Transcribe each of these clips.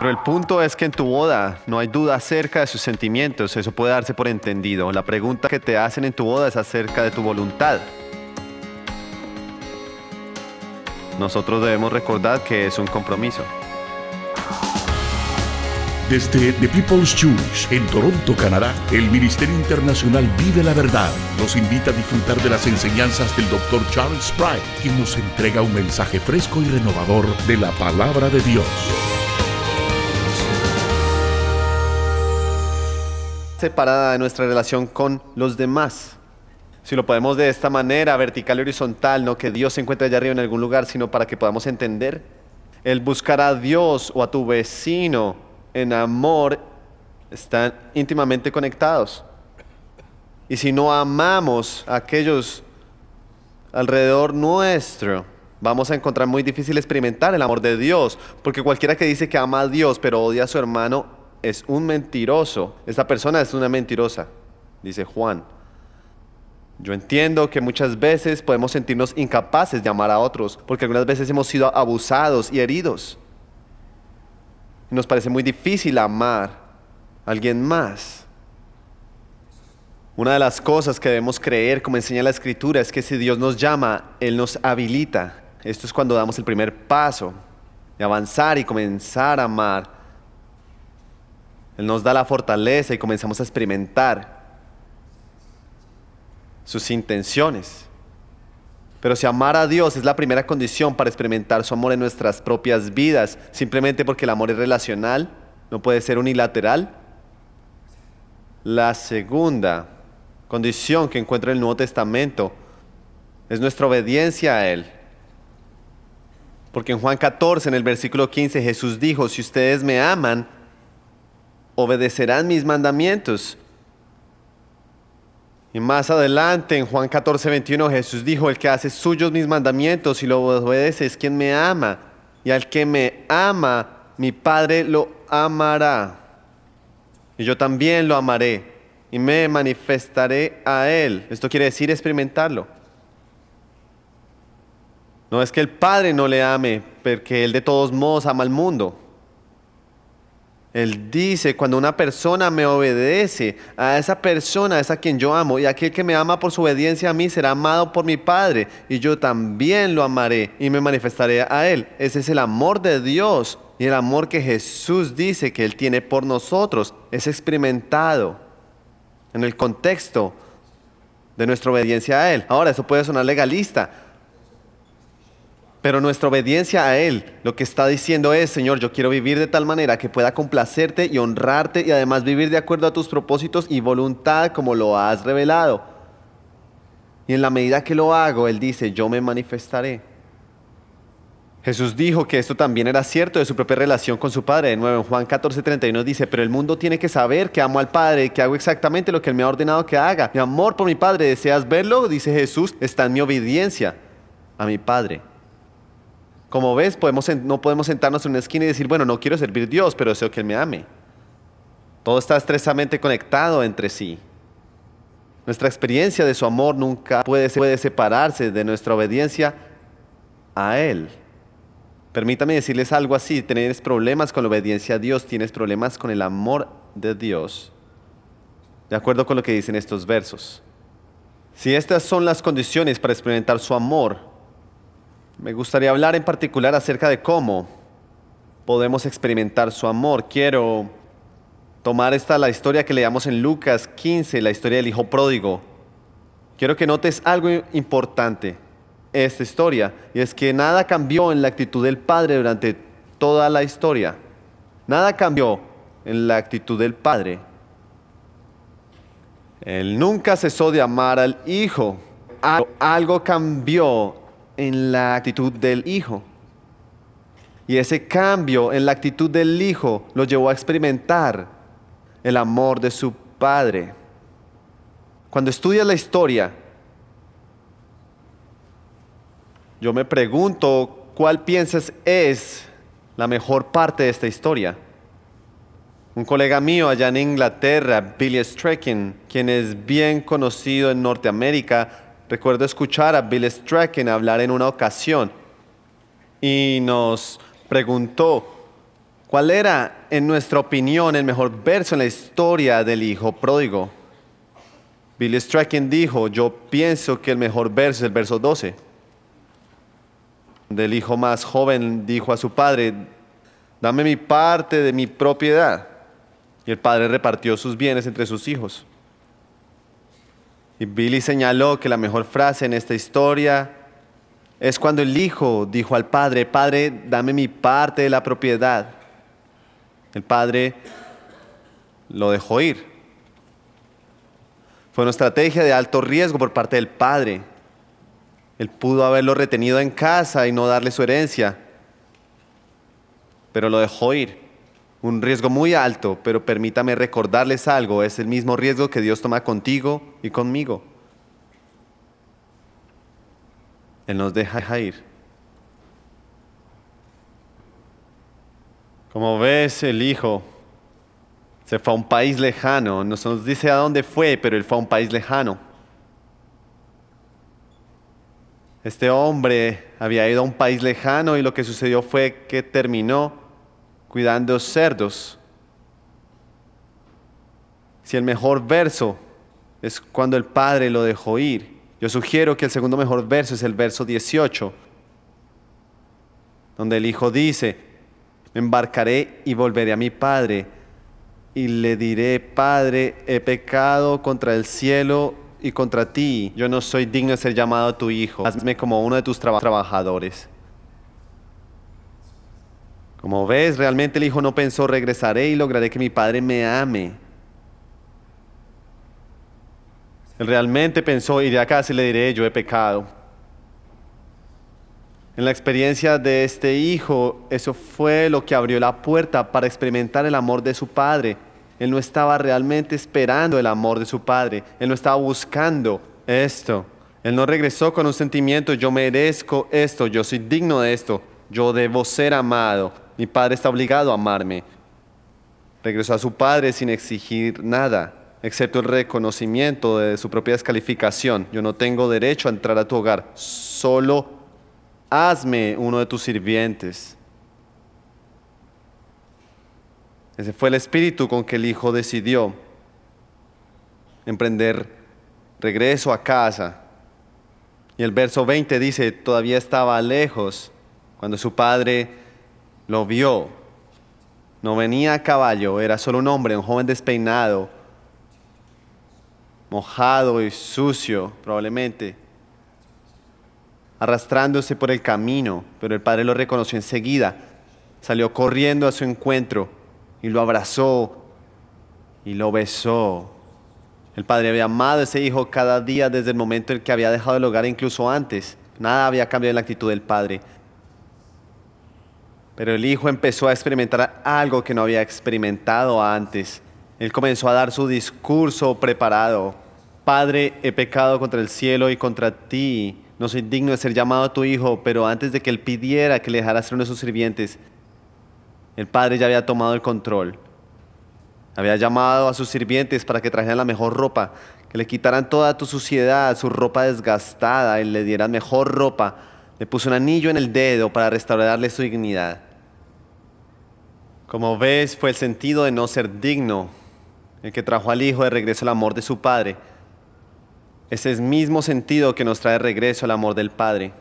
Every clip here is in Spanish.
Pero el punto es que en tu boda no hay duda acerca de sus sentimientos, eso puede darse por entendido. La pregunta que te hacen en tu boda es acerca de tu voluntad. Nosotros debemos recordar que es un compromiso. Desde The People's Church en Toronto, Canadá, el Ministerio Internacional Vive la Verdad nos invita a disfrutar de las enseñanzas del Dr. Charles Spry, quien nos entrega un mensaje fresco y renovador de la Palabra de Dios. Separada de nuestra relación con los demás. Si lo podemos de esta manera, vertical y horizontal, no que Dios se encuentre allá arriba en algún lugar, sino para que podamos entender. El buscar a Dios o a tu vecino en amor están íntimamente conectados. Y si no amamos a aquellos alrededor nuestro, vamos a encontrar muy difícil experimentar el amor de Dios, porque cualquiera que dice que ama a Dios pero odia a su hermano es un mentiroso. Esa persona es una mentirosa, dice Juan. Yo entiendo que muchas veces podemos sentirnos incapaces de amar a otros, porque algunas veces hemos sido abusados y heridos. Nos parece muy difícil amar a alguien más. Una de las cosas que debemos creer, como enseña la Escritura, es que si Dios nos llama, Él nos habilita. Esto es cuando damos el primer paso de avanzar y comenzar a amar. Él nos da la fortaleza y comenzamos a experimentar sus intenciones. Pero si amar a Dios es la primera condición para experimentar su amor en nuestras propias vidas, simplemente porque el amor es relacional, no puede ser unilateral. La segunda condición que encuentro en el Nuevo Testamento es nuestra obediencia a Él. Porque en Juan 14, en el versículo 15, Jesús dijo: si ustedes me aman, obedecerán mis mandamientos. Y más adelante, en Juan 14, 21, Jesús dijo: el que hace suyos mis mandamientos y lo obedece es quien me ama. Y al que me ama, mi Padre lo amará. Y yo también lo amaré y me manifestaré a Él. Esto quiere decir experimentarlo. No es que el Padre no le ame, porque Él de todos modos ama al mundo. Él dice: cuando una persona me obedece, a esa persona es a quien yo amo, y aquel que me ama por su obediencia a mí será amado por mi Padre, y yo también lo amaré y me manifestaré a Él. Ese es el amor de Dios, y el amor que Jesús dice que Él tiene por nosotros es experimentado en el contexto de nuestra obediencia a Él. Ahora, eso puede sonar legalista, pero nuestra obediencia a Él lo que está diciendo es: Señor, yo quiero vivir de tal manera que pueda complacerte y honrarte, y además vivir de acuerdo a tus propósitos y voluntad como lo has revelado. Y en la medida que lo hago, Él dice: yo me manifestaré. Jesús dijo que esto también era cierto de su propia relación con su Padre. De nuevo, en Juan 14:31 dice: pero el mundo tiene que saber que amo al Padre y que hago exactamente lo que Él me ha ordenado que haga. Mi amor por mi Padre, ¿deseas verlo?, dice Jesús, está en mi obediencia a mi Padre. Como ves, no podemos sentarnos en una esquina y decir: bueno, no quiero servir a Dios, pero deseo que Él me ame. Todo está estrechamente conectado entre sí. Nuestra experiencia de su amor nunca puede separarse de nuestra obediencia a Él. Permítame decirles algo así: si tienes problemas con la obediencia a Dios, tienes problemas con el amor de Dios. De acuerdo con lo que dicen estos versos. Si estas son las condiciones para experimentar su amor, me gustaría hablar en particular acerca de cómo podemos experimentar su amor. Quiero tomar la historia que leamos en Lucas 15, la historia del hijo pródigo. Quiero que notes algo importante en esta historia, y es que nada cambió en la actitud del padre durante toda la historia. Nada cambió en la actitud del padre. Él nunca cesó de amar al hijo. Algo cambió en la actitud del hijo. Y ese cambio en la actitud del hijo lo llevó a experimentar el amor de su padre. Cuando estudias la historia, yo me pregunto cuál piensas es la mejor parte de esta historia. Un colega mío allá en Inglaterra, Billy Strachan, quien es bien conocido en Norteamérica, recuerdo escuchar a Billy Strachan hablar en una ocasión y nos preguntó ¿Cuál era, en nuestra opinión, el mejor verso en la historia del hijo pródigo? Billy Strachan dijo, yo pienso que el mejor verso es el verso 12. Del hijo más joven dijo a su padre, dame mi parte de mi propiedad. Y el padre repartió sus bienes entre sus hijos. Y Billy señaló que la mejor frase en esta historia es cuando el hijo dijo al padre, Padre, dame mi parte de la propiedad. El padre lo dejó ir. Fue una estrategia de alto riesgo por parte del padre. Él pudo haberlo retenido en casa y no darle su herencia, pero lo dejó ir. Un riesgo muy alto, pero permítame recordarles algo, es el mismo riesgo que Dios toma contigo y conmigo. Él nos deja ir. Como ves, el hijo se fue a un país lejano. No se nos dice a dónde fue, pero él fue a un país lejano. Este hombre había ido a un país lejano y lo que sucedió fue que terminó cuidando cerdos. Si el mejor verso es cuando el padre lo dejó ir, yo sugiero que el segundo mejor verso es el verso 18, donde el hijo dice, me embarcaré y volveré a mi padre y le diré, Padre, he pecado contra el cielo y contra ti. Yo no soy digno de ser llamado tu hijo. Hazme como uno de tus trabajadores. Como ves, realmente el hijo no pensó, regresaré y lograré que mi padre me ame. Él realmente pensó, iré a casa y le diré, yo he pecado. En la experiencia de este hijo, eso fue lo que abrió la puerta para experimentar el amor de su padre. Él no estaba realmente esperando el amor de su padre. Él no estaba buscando esto. Él no regresó con un sentimiento, yo merezco esto, yo soy digno de esto, yo debo ser amado. Mi padre está obligado a amarme. Regresó a su padre sin exigir nada, excepto el reconocimiento de su propia descalificación. Yo no tengo derecho a entrar a tu hogar, solo hazme uno de tus sirvientes. Ese fue el espíritu con que el hijo decidió emprender regreso a casa. Y el verso 20 dice, todavía estaba lejos cuando su padre lo vio. No venía a caballo, era solo un hombre, un joven despeinado, mojado y sucio probablemente, arrastrándose por el camino, pero el padre lo reconoció enseguida. Salió corriendo a su encuentro y lo abrazó y lo besó. El padre había amado a ese hijo cada día desde el momento en que había dejado el hogar, incluso antes. Nada había cambiado en la actitud del padre. Pero el hijo empezó a experimentar algo que no había experimentado antes. Él comenzó a dar su discurso preparado. Padre, he pecado contra el cielo y contra ti. No soy digno de ser llamado tu hijo, pero antes de que él pidiera que le dejara ser uno de sus sirvientes, el padre ya había tomado el control. Había llamado a sus sirvientes para que trajeran la mejor ropa, que le quitaran toda tu suciedad, su ropa desgastada, y le dieran mejor ropa. Le puso un anillo en el dedo para restaurarle su dignidad. Como ves, fue el sentido de no ser digno el que trajo al hijo de regreso al amor de su padre. Ese es el mismo sentido que nos trae de regreso al amor del Padre.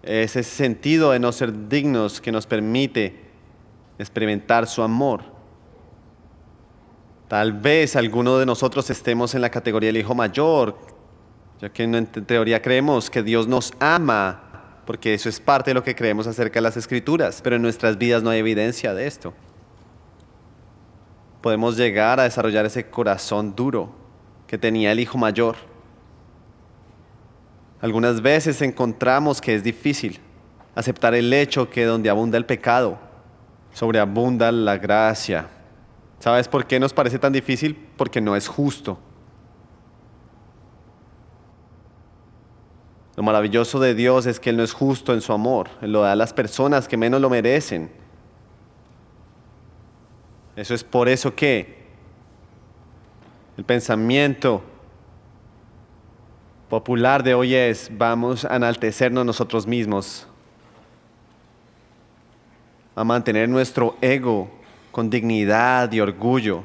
Es ese sentido de no ser dignos que nos permite experimentar su amor. Tal vez alguno de nosotros estemos en la categoría del hijo mayor, ya que en teoría creemos que Dios nos ama, porque eso es parte de lo que creemos acerca de las Escrituras, pero en nuestras vidas no hay evidencia de esto. Podemos llegar a desarrollar ese corazón duro que tenía el hijo mayor. Algunas veces encontramos que es difícil aceptar el hecho que donde abunda el pecado, sobreabunda la gracia. ¿Sabes por qué nos parece tan difícil? Porque no es justo. Lo maravilloso de Dios es que Él no es justo en su amor. Él lo da a las personas que menos lo merecen. Eso es por eso que el pensamiento popular de hoy es, vamos a enaltecernos nosotros mismos. a mantener nuestro ego con dignidad y orgullo.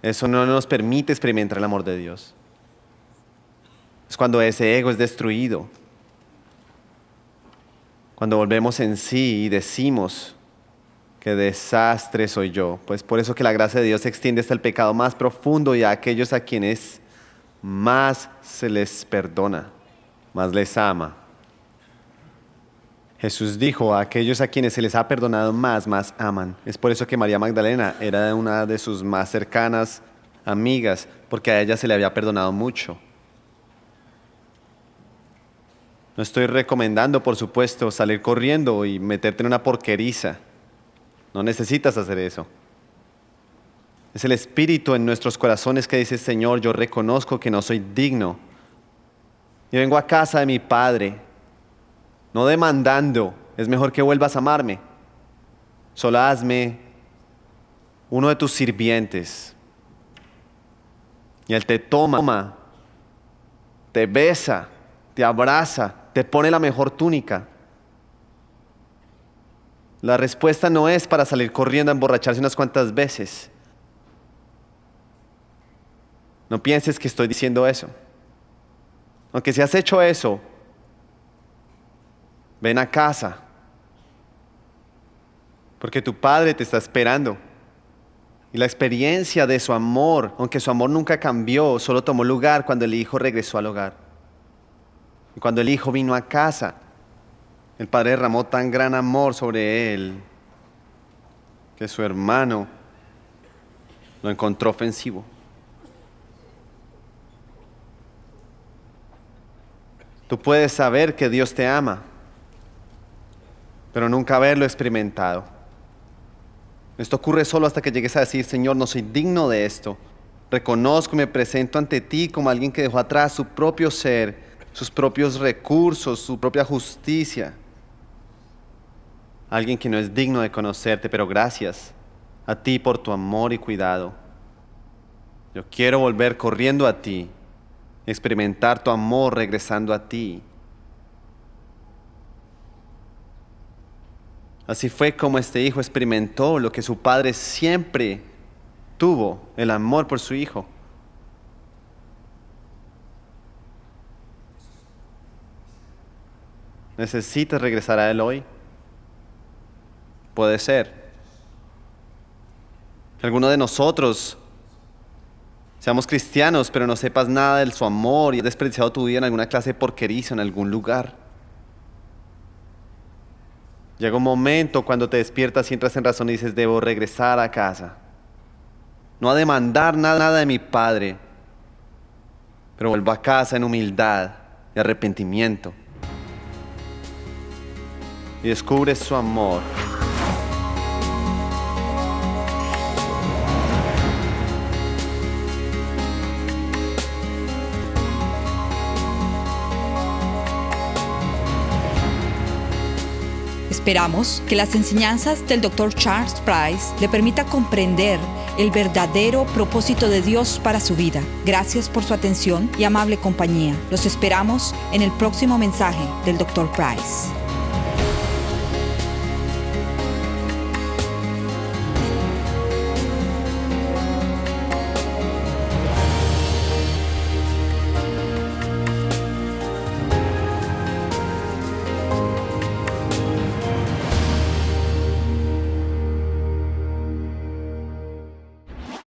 Eso no nos permite experimentar el amor de Dios. Es cuando ese ego es destruido. Cuando volvemos en sí y decimos: qué desastre soy yo. Pues por eso que la gracia de Dios se extiende hasta el pecado más profundo y a aquellos a quienes más se les perdona, más les ama. Jesús dijo: a aquellos a quienes se les ha perdonado más aman. Es por eso que María Magdalena era una de sus más cercanas amigas, porque a ella se le había perdonado mucho. No estoy recomendando, por supuesto, salir corriendo y meterte en una porqueriza. No necesitas hacer eso. Es el Espíritu en nuestros corazones que dice: Señor, yo reconozco que no soy digno. Yo vengo a casa de mi Padre, no demandando: es mejor que vuelvas a amarme. Solo hazme uno de tus sirvientes. Y Él te toma, te besa, te abraza, te pone la mejor túnica. La respuesta no es para salir corriendo a emborracharse unas cuantas veces. No pienses que estoy diciendo eso. Aunque si has hecho eso, ven a casa, porque tu Padre te está esperando. Y la experiencia de su amor, aunque su amor nunca cambió, solo tomó lugar cuando el Hijo regresó al hogar. Y cuando el Hijo vino a casa, el Padre derramó tan gran amor sobre él que su hermano lo encontró ofensivo. Tú puedes saber que Dios te ama, pero nunca haberlo experimentado. Esto ocurre solo hasta que llegues a decir: Señor, no soy digno de esto. Reconozco y me presento ante ti como alguien que dejó atrás su propio ser, sus propios recursos, su propia justicia. Alguien que no es digno de conocerte, pero gracias a ti por tu amor y cuidado. Yo quiero volver corriendo a ti, experimentar tu amor regresando a ti. Así fue como este hijo experimentó lo que su padre siempre tuvo: el amor por su hijo. ¿Necesitas regresar a él hoy? Puede ser. Alguno de nosotros seamos cristianos, pero no sepas nada de su amor y has desperdiciado tu vida en alguna clase de porqueriza en algún lugar. Llega un momento cuando te despiertas y entras en razón y dices: debo regresar a casa. No a demandar nada de mi Padre, pero vuelvo a casa en humildad y arrepentimiento. Y descubres su amor. Esperamos que las enseñanzas del Dr. Charles Price le permita comprender el verdadero propósito de Dios para su vida. Gracias por su atención y amable compañía. Los esperamos en el próximo mensaje del Dr. Price.